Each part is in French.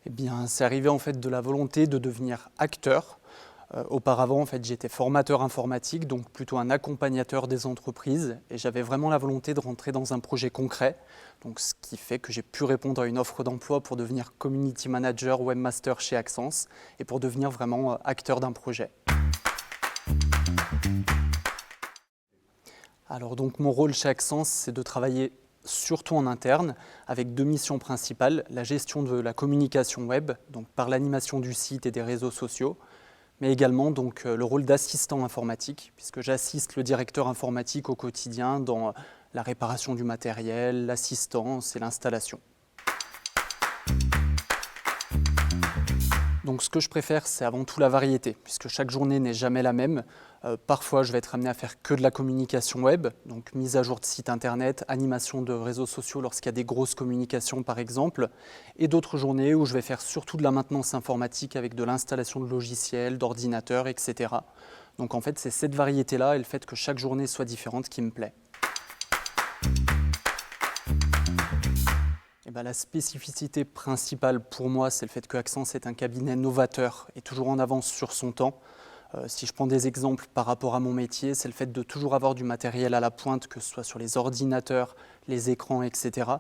Eh bien, c'est arrivé en fait de la volonté de devenir acteur. Auparavant, en fait, j'étais formateur informatique, donc plutôt un accompagnateur des entreprises, et j'avais vraiment la volonté de rentrer dans un projet concret. Donc, ce qui fait que j'ai pu répondre à une offre d'emploi pour devenir community manager, webmaster chez Axence, et pour devenir vraiment acteur d'un projet. Alors donc mon rôle chez Axence, c'est de travailler surtout en interne, avec deux missions principales, la gestion de la communication web, donc par l'animation du site et des réseaux sociaux, mais également donc, le rôle d'assistant informatique, puisque j'assiste le directeur informatique au quotidien dans la réparation du matériel, l'assistance et l'installation. Donc ce que je préfère, c'est avant tout la variété, puisque chaque journée n'est jamais la même. Parfois, je vais être amené à faire que de la communication web, donc mise à jour de site internet, animation de réseaux sociaux lorsqu'il y a des grosses communications par exemple, et d'autres journées où je vais faire surtout de la maintenance informatique avec de l'installation de logiciels, d'ordinateurs, etc. Donc en fait, c'est cette variété-là et le fait que chaque journée soit différente qui me plaît. Eh ben, la spécificité principale pour moi, c'est le fait que Axence est un cabinet novateur et toujours en avance sur son temps. Si je prends des exemples par rapport à mon métier, c'est le fait de toujours avoir du matériel à la pointe, que ce soit sur les ordinateurs, les écrans, etc.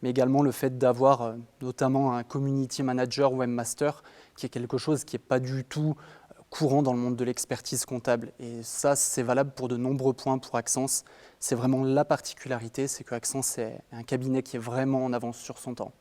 Mais également le fait d'avoir notamment un community manager webmaster, qui est quelque chose qui n'est pas du tout courant dans le monde de l'expertise comptable. Et ça, c'est valable pour de nombreux points pour Axence. C'est vraiment la particularité, c'est que Axence est un cabinet qui est vraiment en avance sur son temps.